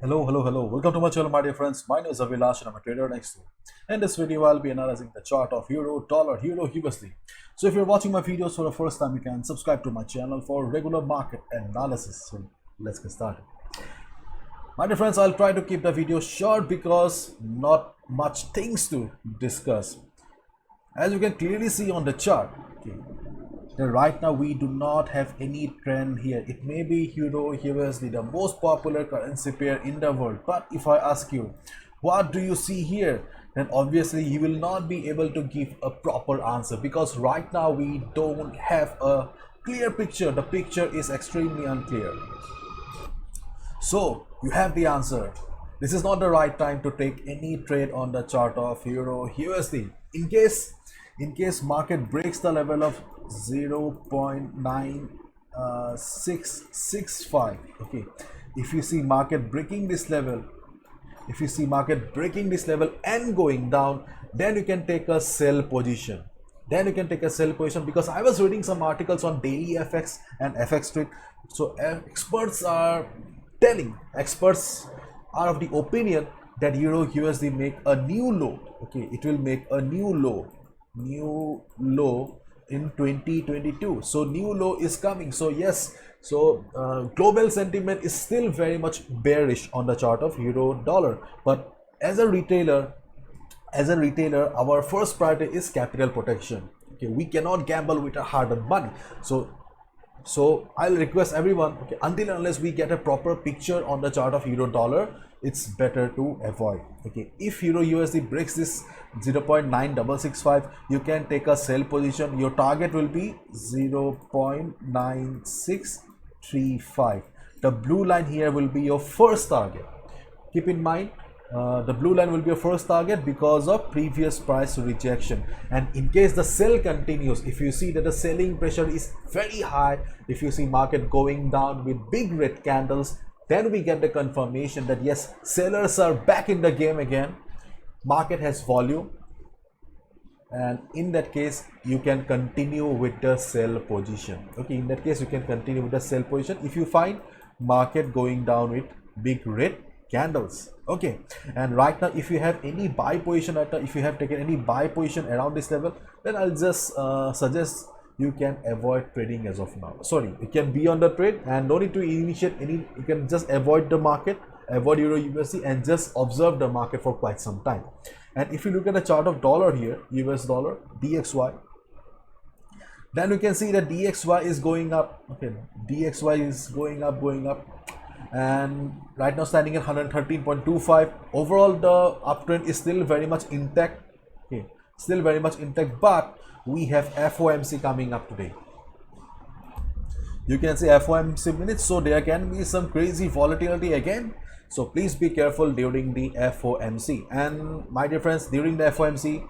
Hello. Welcome to my channel, my dear friends. My name is Avilash and I'm a trader next door. In this video, I'll be analyzing the chart of euro, dollar, euro, USD. So if you're watching my videos for the first time, you can subscribe to my channel for regular market analysis. So let's get started. My dear friends, I'll try to keep the video short because not much things to discuss. As you can clearly see on the chart, okay, right now we do not have any trend here. It may be euro USD, the most popular currency pair in the world, but if I ask you what do you see here, then obviously you will not be able to give a proper answer because right now we don't have a clear picture. The picture is extremely unclear. So you have the answer. This is not the right time to take any trade on the chart of euro USD. In case market breaks the level of 0.9665, okay, if you see market breaking this level, and going down, then you can take a sell position. Because I was reading some articles on daily FX and FX trade. So experts are of the opinion that euro USD make a new low. Okay, it will make a new low in 2022. So new low is coming. So yes, global sentiment is still very much bearish on the chart of euro dollar, but as a retailer, our first priority is capital protection. Okay, we cannot gamble with our hard-earned money. So I'll request everyone, okay, until and unless we get a proper picture on the chart of euro dollar, it's better to avoid. Okay, if euro USD breaks this 0.9665, you can take a sell position. Your target will be 0.9635. The blue line here will be your first target. Keep in mind, the blue line will be your first target because of previous price rejection. And in case the sell continues, if you see that the selling pressure is very high, if you see market going down with big red candles, then we get the confirmation that yes, sellers are back in the game again. Market has volume, and in that case you can continue with the sell position. Okay, in that case you can continue with the sell position if you find market going down with big red candles. Okay, and right now if you have any buy position, if you have taken any buy position around this level, then I'll just suggest you can avoid trading as of now. Sorry, you can be on the trade and no need to initiate any. You can just avoid the market, avoid euro USD, and just observe the market for quite some time. And if you look at the chart of dollar here, US dollar DXY, then you can see that DXY is going up. Okay, DXY is going up, and right now standing at 113.25. Overall the uptrend is still very much intact. Okay, but we have FOMC coming up today. You can see FOMC minutes, so there can be some crazy volatility again. So please be careful during the FOMC. And my dear friends, during the FOMC,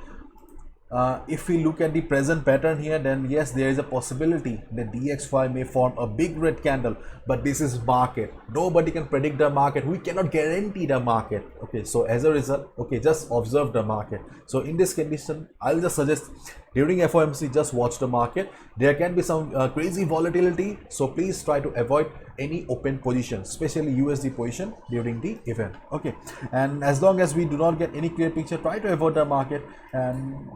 if we look at the present pattern here, then yes, there is a possibility that DXY may form a big red candle, but this is market. Nobody can predict the market. We cannot guarantee the market. Okay, so as a result, okay, just observe the market. So in this condition, I'll just suggest during FOMC, just watch the market. There can be some crazy volatility, so please try to avoid any open position, especially USD position during the event. Okay, and as long as we do not get any clear picture, try to avoid the market. And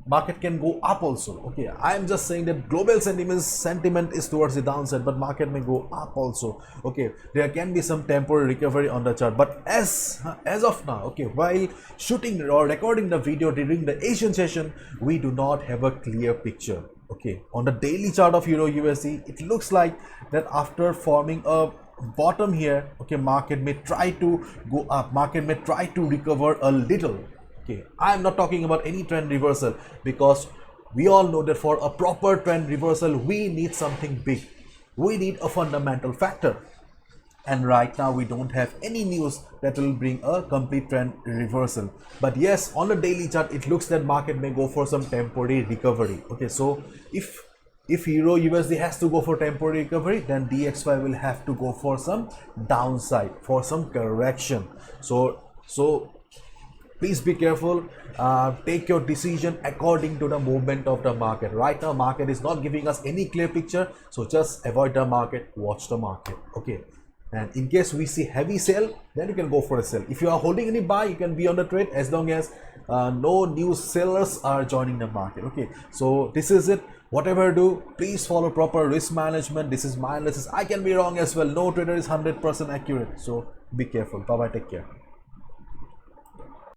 market can go up also. Okay, I am just saying that global sentiment is towards the downside, but market may go up also. Okay, there can be some temporary recovery on the chart, but as of now, okay, while shooting or recording the video during the Asian session, we do not have a clear picture. Okay, on the daily chart of euro USD, it looks like that after forming a bottom here, okay, market may try to go up, market may try to recover a little. Okay, I am not talking about any trend reversal, because we all know that for a proper trend reversal we need something big, we need a fundamental factor, and right now we don't have any news that will bring a complete trend reversal. But yes, on the daily chart it looks that market may go for some temporary recovery. Okay, so if euro USD has to go for temporary recovery, then DXY will have to go for some downside, for some correction. So please be careful. Take your decision according to the movement of the market. Right now market is not giving us any clear picture, so just avoid the market, watch the market. Okay, And in case we see heavy sell, then you can go for a sell. If you are holding any buy, you can be on the trade as long as no new sellers are joining the market. Okay, so this is it. Whatever I do, please follow proper risk management. This is my analysis. I can be wrong as well. No trader is 100% accurate, so be careful. Bye bye, take care.